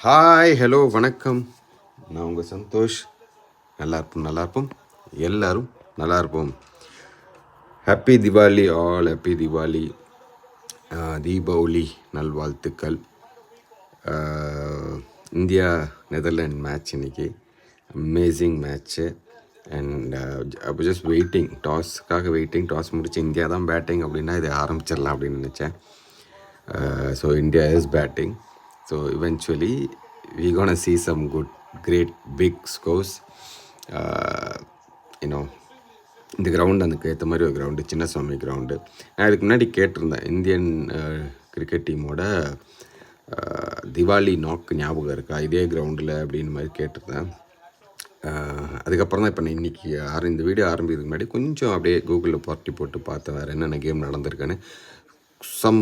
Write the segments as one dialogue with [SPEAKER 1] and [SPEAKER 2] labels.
[SPEAKER 1] Hi hello வணக்கம். நான் உங்கள் சந்தோஷ். நல்லா இருப்போம் எல்லாரும் நல்லா இருப்போம். Happy Diwali all, happy Diwali, Deepavali நல்வாழ்த்துக்கள். இந்தியா நெதர்லாண்ட் மேட்ச் இன்னைக்கு அமேசிங் மேட்ச்சு. அண்ட் அப்போ ஜஸ்ட் வெயிட்டிங், டாஸ் முடிச்சு இந்தியா தான் பேட்டிங் அப்படின்னா இதை ஆரம்பிச்சிடலாம் அப்படின்னு நினச்சேன். So India is batting. So eventually we're gonna see some great big scores. இந்த கிரவுண்டு அதுக்கு ஏற்ற மாதிரி ஒரு கிரவுண்டு, சின்னசாமி கிரவுண்டு. நான் இதுக்கு முன்னாடி கேட்டிருந்தேன் இந்தியன் கிரிக்கெட் டீமோட திவாலி நாக் ஞாபகம் இருக்கா இதே கிரவுண்டில் அப்படின்னு மாதிரி கேட்டிருந்தேன். அதுக்கப்புறம் தான் இப்போ நான் இன்றைக்கி இந்த வீடியோ ஆரம்பிக்கிறதுக்கு முன்னாடி கொஞ்சம் அப்படியே கூகுளில் புரட்டி போட்டு பார்த்தேன் வேறு என்னென்ன கேம் நடந்திருக்குன்னு. Some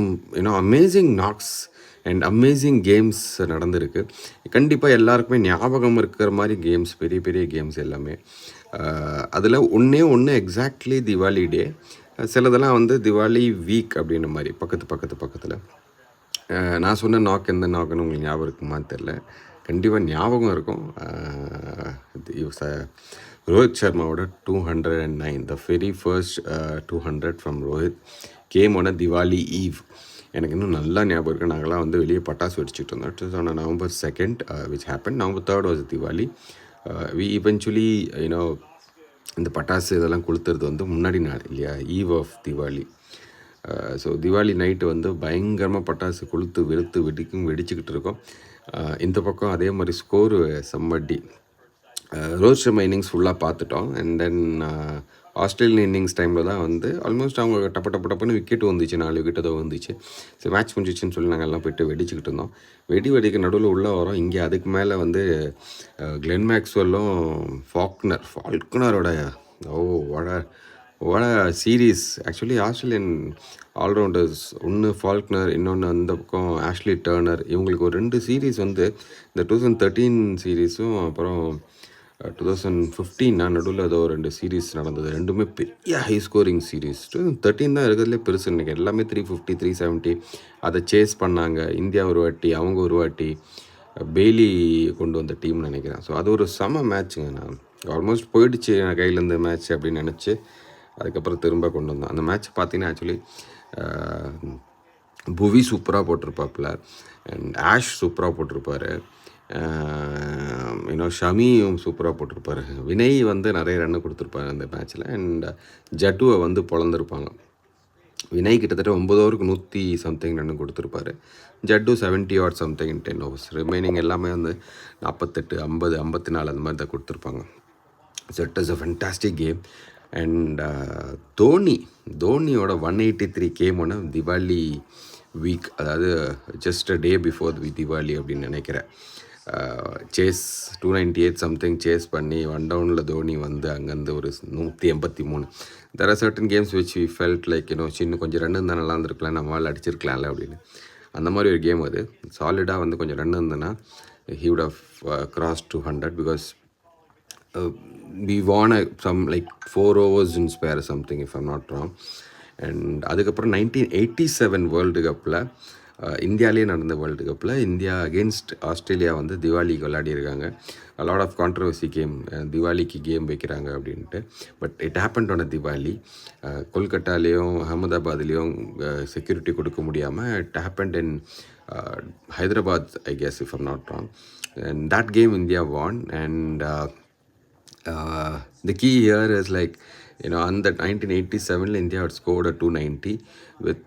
[SPEAKER 1] amazing knocks and amazing games நடந்திருக்கு. கண்டிப்பாக எல்லாருக்குமே ஞாபகம் இருக்கிற மாதிரி கேம்ஸ், பெரிய பெரிய கேம்ஸ் எல்லாமே. அதில் ஒன்று எக்ஸாக்ட்லி திவாலி டே, சிலதெல்லாம் வந்து திவாலி வீக் அப்படின்ற மாதிரி பக்கத்தில். நான் சொன்ன நாக் எந்த நாக்குன்னு உங்களுக்கு ஞாபகம் இருக்குமான்னு தெரில, கண்டிப்பாக ஞாபகம் இருக்கும். ரோஹித் சர்மாவோட 209, the very first 200 from Rohit came ஆன திவாலி ஈவ். எனக்கு இன்னும் நல்லா ஞாபகம் இருக்குது. நாங்கள்லாம் வந்து வெளியே பட்டாசு வெடிச்சிட்டு இருந்தோம். It was on November 2nd which happen. November 3rd was Diwali. We eventually இந்த பட்டாசு இதெல்லாம் கொளுத்துறது வந்து முன்னாடி நாள் இல்லையா, eve of Diwali. So Diwali night வந்து பயங்கரமாக பட்டாசு கொளுத்து வெடிச்சுக்கிட்டு இருக்கோம். இந்த பக்கம் அதே மாதிரி ஸ்கோரு செம்மடி. ரோஹித் சர்மா இன்னிங்ஸ் ஃபுல்லாக பார்த்துட்டோம். அண்ட் தென் ஆஸ்திரேலியன் இன்னிங்ஸ் டைமில் தான் வந்து ஆல்மோஸ்ட் அவங்க டப்புன்னு விக்கெட் வந்துச்சு, 4 விக்கெட் ஏதோ வந்துச்சு. ஸோ மேட்ச் முடிஞ்சிச்சுன்னு சொல்லி நாங்கள் எல்லாம் போய்ட்டு வெடிச்சுக்கிட்டு இருந்தோம். வெடிக்க நடுவில் உள்ளே வரோம். இங்கே அதுக்கு மேலே வந்து கிளென் மேக்ஸ்வெல்லும் ஃபால்க்னரோட வட சீரீஸ். ஆக்சுவலி ஆஸ்திரேலியன் ஆல்ரவுண்டர்ஸ், ஒன்று ஃபால்க்னர், இன்னொன்று அந்த பக்கம் ஆஷ்லி டர்னர். இவங்களுக்கு ஒரு 2 சீரீஸ் வந்து இந்த 2013 சீரீஸும் அப்புறம் 2015 நடுவில் ஏதோ 2 சீரீஸ் நடந்தது. ரெண்டுமே பெரிய ஹை ஸ்கோரிங் சீரீஸ். 2013 தான் இருக்கிறதுலே பெருசு இன்றைக்கி. எல்லாமே 350 370 அதை சேஸ் பண்ணாங்க. இந்தியா ஒரு வாட்டி, அவங்க ஒரு வாட்டி. பெய்லி கொண்டு வந்த டீம்னு நினைக்கிறேன். ஸோ அது ஒரு செம மேட்ச்சுங்க. நான் ஆல்மோஸ்ட் போயிடுச்சு என் கையிலேருந்து மேட்ச் அப்படின்னு நினச்சி அதுக்கப்புறம் திரும்ப கொண்டு வந்தோம். அந்த மேட்ச் பார்த்தீங்கன்னா ஆக்சுவலி புவி சூப்பராக போட்டிருப்பாப்புல, அண்ட் ஆஷ் சூப்பராக போட்டிருப்பார், ஷமியும் சூப்பராக போட்டிருப்பார், வினய் வந்து நிறைய ரன்னு கொடுத்துருப்பாரு அந்த மேட்ச்சில், அண்ட் ஜட்டுவை வந்து பொழந்திருப்பாங்க. வினய் கிட்டத்தட்ட 9 ஓவருக்கு 100 சம்திங் ரன்னு கொடுத்துருப்பாரு. Jaddu 70 or something in 10 overs. Remaining எல்லாமே வந்து 48 50 54 அந்த மாதிரி தான் கொடுத்துருப்பாங்க. So it is a fantastic game. And தோனியோட 183 கேம் ஒன்று திவாலி வீக், அதாவது just a day before Diwali அப்படின்னு நினைக்கிறேன். சேஸ் 298 சம்திங் சேஸ் பண்ணி 1 டவுனில் தோனி வந்து அங்கேருந்து ஒரு 183. There are certain games which we felt like சின்ன கொஞ்சம் ரன் இருந்தால் நல்லா இருந்திருக்கலாம், நம்மளால் அடிச்சிருக்கலாம்ல அப்படின்னு. அந்த மாதிரி ஒரு கேம் அது. சாலிடாக வந்து கொஞ்சம் ரன் இருந்ததுன்னா he would have cross 200 because we won some like 4 overs in spare something if I'm not wrong. And அதுக்கப்புறம் 1987 வேர்ல்டு கப்பில், இந்தியாவிலே நடந்த வேர்ல்டு கப்பில் இந்தியா அகெயின்ஸ்ட் ஆஸ்திரேலியா வந்து திவாலிக்கு விளையாடிருக்காங்க. லாட் ஆஃப் கான்ட்ரவர்சி கேம், திவாலிக்கு கேம் வைக்கிறாங்க அப்படின்ட்டு. But it happened on a Diwali. கொல்கட்டாலேயும் அகமதாபாத்லேயும் செக்யூரிட்டி கொடுக்க முடியாமல் it happened in Hyderabad I guess if I'm not wrong. And that game India won. And the key here is like on the 1987 India had scored a 290 with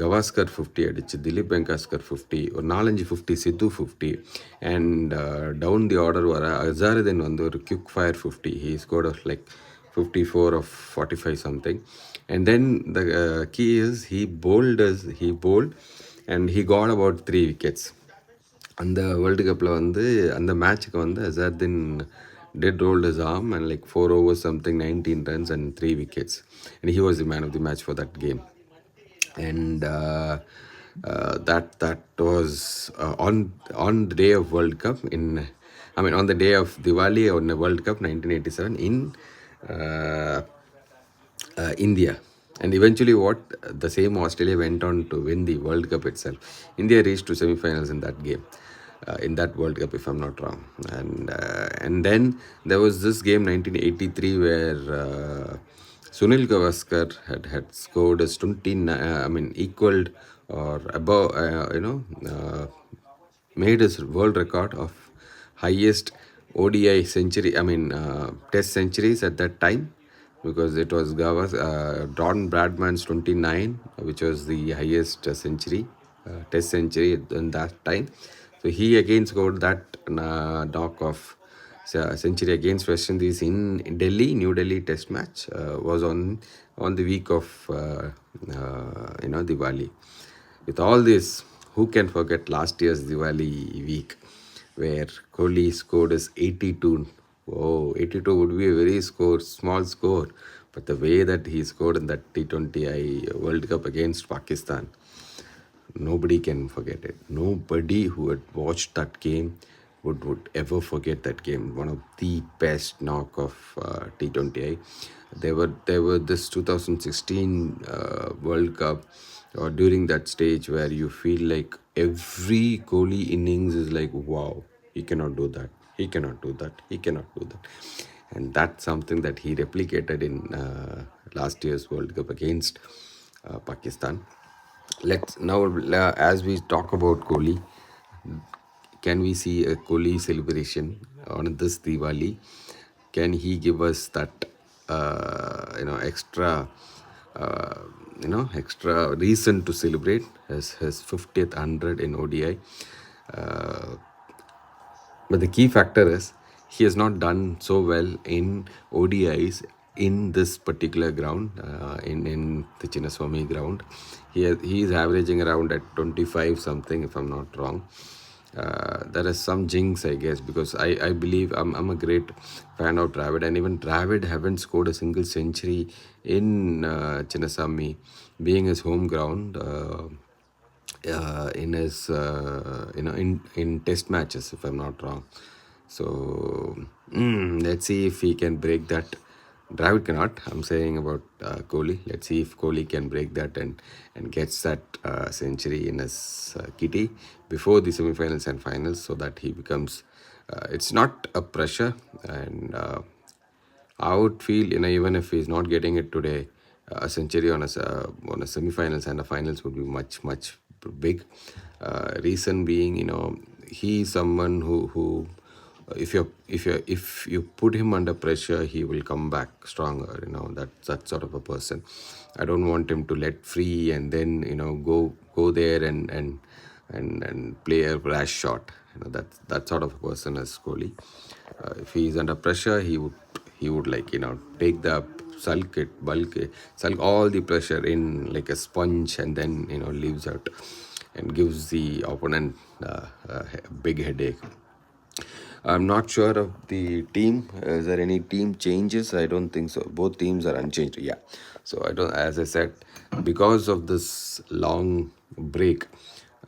[SPEAKER 1] Gavaskar 50 அடிச்சு, திலீப் வெங்காஸ்கர் 50, ஒரு 4-5 50, சித்து 50, and down the order வர அசாருதீன் வந்து ஒரு quick fire 50. he scored of like 54 of 45 something. And then the key is he bowled and he got about 3 wickets. அந்த world கப்பில் வந்து அந்த மேட்ச்சுக்கு வந்து Azharuddin did rolled his arm and like 4 overs something, 19 runs and 3 wickets, and he was the man of the match for that game. And that was on the day of World Cup on the day of Diwali on the World Cup 1987 in India. And eventually, what the same Australia went on to win the World Cup itself. India reached to semi-finals in that game, in that World Cup, if I'm not wrong. And then there was this game 1983 where Sunil Gavaskar had scored as 29. I mean, equaled or above. Made his world record of highest ODI century, I mean, test centuries at that time, because it was Don Bradman's 29, which was the highest century, test century in that time. So he again scored that knock of century against West Indies in Delhi, New Delhi Test match, was on the week of Diwali. With all this, who can forget last year's Diwali week where Kohli scored his 82? Oh, 82 would be a very small score, but the way that he scored in that T20I World Cup against Pakistan, nobody can forget it. Nobody who had watched that game would ever forget that game. One of the best knock of T20I. There were this 2016 World Cup, or during that stage where you feel like every Kohli innings is like, wow, he cannot do that, he cannot do that, he cannot do that. And that's something that he replicated in last year's World Cup against Pakistan. Let's now, as we talk about Kohli, can we see a Kohli celebration on this Diwali? Can he give us that, extra, uh, extra reason to celebrate his 50th 100 in ODI? Uh, but the key factor is he has not done so well in ODIs in this particular ground, in the Chinnaswamy ground. He is averaging around at 25 something, if I'm not wrong. There is some jinx, I guess, because I believe I'm a great fan of Dravid, and even Dravid haven't scored a single century in Chinnaswamy, being his home ground. In his in test matches, if I'm not wrong. So let's see if he can break that. Dravid cannot. I'm saying about Kohli. Let's see if Kohli can break that and gets that century in his kitty before the semifinals and finals, so that he becomes. It's not a pressure, and I would feel, even if he's not getting it today, a century on a semifinals and a finals would be much big. Reason being, he's someone who if you put him under pressure, he will come back stronger. That's that sort of a person. I don't want him to let free and then go there and play a rash shot. That sort of a person is Kohli. If he is under pressure, he would take the sulk all the pressure in like a sponge, and then leaves out and gives the opponent a big headache. I'm not sure of the team. Is there any team changes? I don't think so. Both teams are unchanged. Yeah. So I don't. As I said, because of this long break,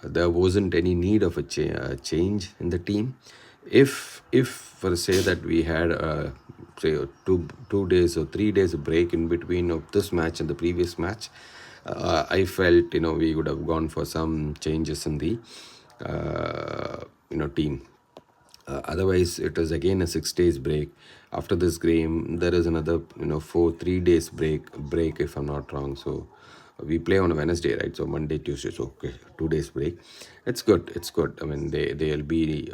[SPEAKER 1] there wasn't any need of a change in the team. If for say that we had say two days or 3 days break in between of this match and the previous match, I felt we would have gone for some changes in the team. Otherwise, it is again a 6 days break. After this game, there is another 3 days break, if I'm not wrong. So we play on a Wednesday, right? So Monday, Tuesday, so okay, 2 days break. It's good. It's good. I mean, they'll be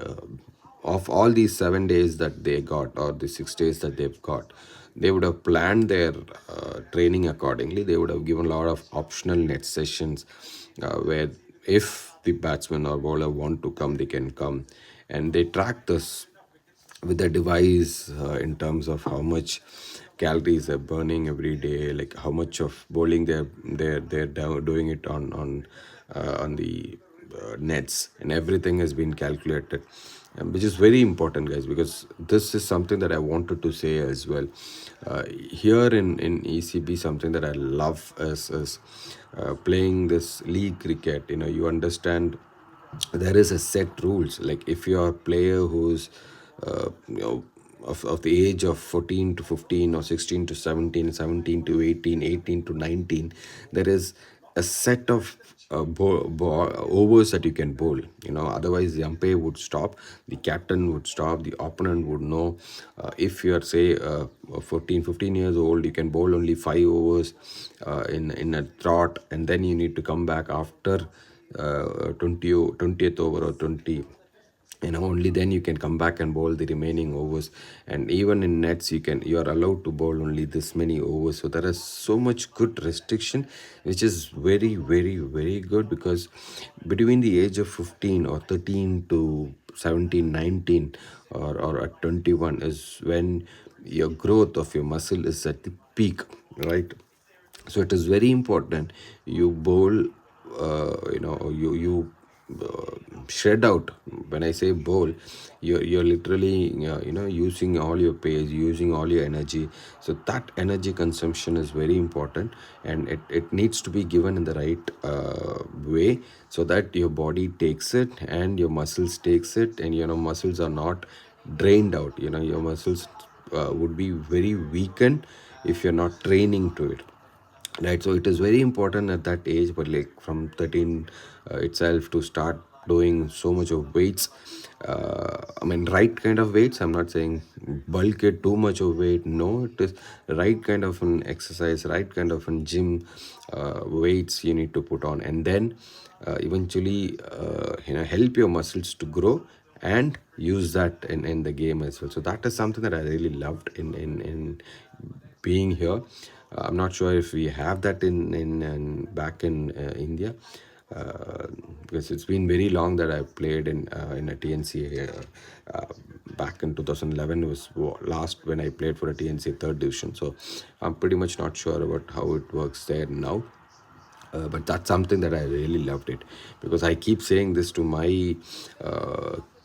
[SPEAKER 1] of all these 7 days that they got, or the 6 days that they've got. They would have planned their training accordingly. They would have given a lot of optional net sessions where if the batsman or bowler want to come, they can come, and they track this with a device in terms of how much calories they're burning every day, like how much of bowling they're doing it on the nets, and everything has been calculated, which is very important, guys, because this is something that I wanted to say as well. Here in ECB, something that I love is playing this league cricket. You understand there is a set rules. Like if you're a player who's uh, you know of the age of 14 to 15 or 16 to 17, 17 to 18, 18 to 19, there is a set of overs that you can bowl. Otherwise the umpire would stop, the captain would stop, the opponent would know. If you are, say, 14 15 years old, you can bowl only 5 overs in a trot, and then you need to come back after 20th over or 20. Only then you can come back and bowl the remaining overs. And even in nets, you are allowed to bowl only this many overs. So there is so much good restriction, which is very, very, very good, because between the age of 15 or 13 to 17, 19, or at 21 is when your growth of your muscle is at the peak, right? So it is very important you bowl, you shred out. When I say bowl, you're literally using all your pace, using all your energy. So that energy consumption is very important, and it needs to be given in the right way, so that your body takes it and your muscles takes it, and muscles are not drained out. Your muscles would be very weakened if you're not training to it, right? So it is very important at that age, but like from 13 itself, to start doing so much of weights. I mean, right kind of weights. I'm not saying bulk it too much of weight. No, it is right kind of an exercise, right kind of an gym weights you need to put on, and then eventually help your muscles to grow and use that in the game as well. So that is something that I really loved in being here. I'm not sure if we have that in back in India, because it's been very long that I played in a TNC. Back in 2011 was last when I played for a TNC third division. So I'm pretty much not sure about how it works there now. But that's something that I really loved it, because I keep saying this to my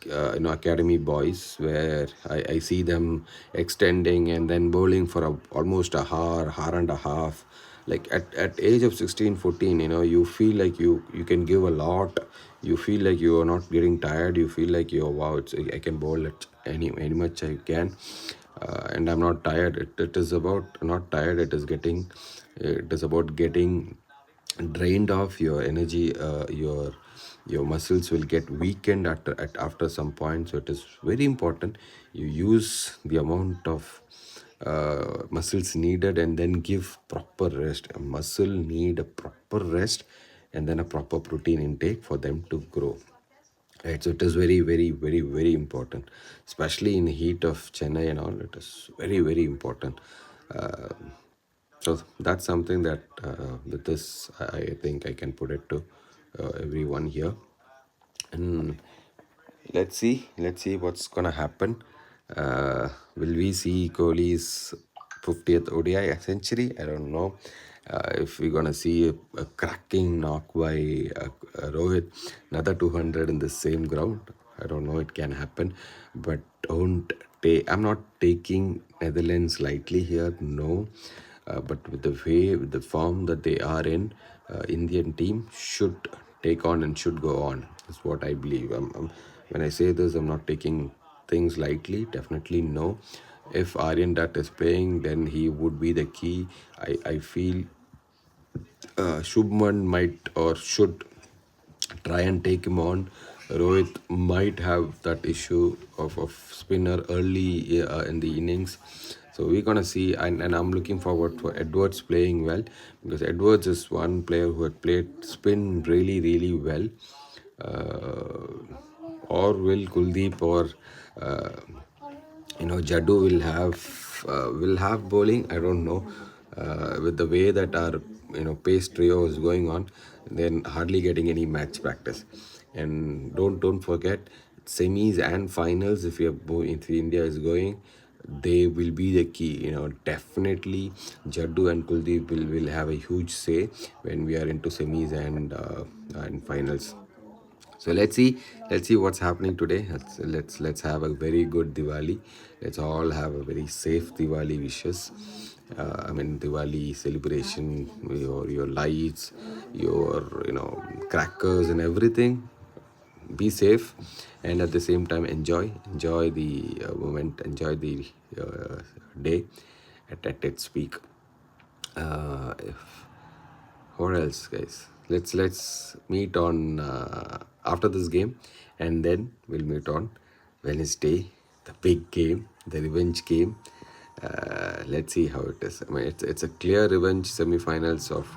[SPEAKER 1] academy boys, where I see them extending and then bowling for almost a hour and a half. Like at age of 16, 14, you feel like you can give a lot. You feel like you are not getting tired. You feel like wow, I can bowl it any much I can, and I'm not tired. It is about not tired. It is about getting drained off your energy. Your muscles will get weakened after some point. So it is very important you use the amount of muscles needed, and then give proper rest. A muscle need a proper rest, and then a proper protein intake for them to grow, right? So it is very, very, very, very important, especially in the heat of Chennai and all. It is very, very important. uh, so that's something that with this I think I can put it to everyone here. And let's see what's gonna happen. Will we see Kohli's 50th ODI century? I don't know. If we're gonna see a cracking knock by Rohit, another 200 in the same ground, I don't know. It can happen, but don't take. I'm not taking Netherlands lightly here. No, but with the form that they are in, Indian team should take on and should go on. Is what I believe. When I say this, I'm not taking things lightly. Definitely no. If Aryan Dutt is playing, then he would be the key. I feel Shubman might or should try and take him on. Rohit might have that issue of spinner early in the innings. So we're going to see, and I'm looking forward for Edwards playing well, because Edwards is one player who had played spin really, really well. Or will Kuldeep or uh, Jaddu will have bowling. I don't know. With the way that our pace trio is going on, then hardly getting any match practice. And don't forget, semis and finals. If India is going, they will be the key. Definitely Jaddu and Kuldeep will have a huge say when we are into semis and finals. So let's see what's happening today. Let's have a very good Diwali. Let's all have a very safe Diwali wishes. I mean, Diwali celebration, your lights, your crackers and everything. be safe, and at the same time enjoy the moment, enjoy the day at its peak. If What else, guys? Let's meet on after this game, and then we'll meet on Wednesday, the big game, the revenge game. Let's see how it is. I mean, it's a clear revenge semi-finals of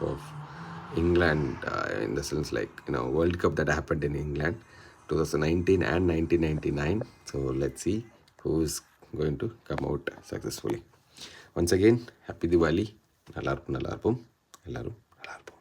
[SPEAKER 1] England, in the sense, like, World Cup that happened in England, 2019 and 1999. So let's see who's going to come out successfully. Once again, happy Diwali. நல்லா இருப்போம், எல்லாரும் நல்லா இருப்போம்.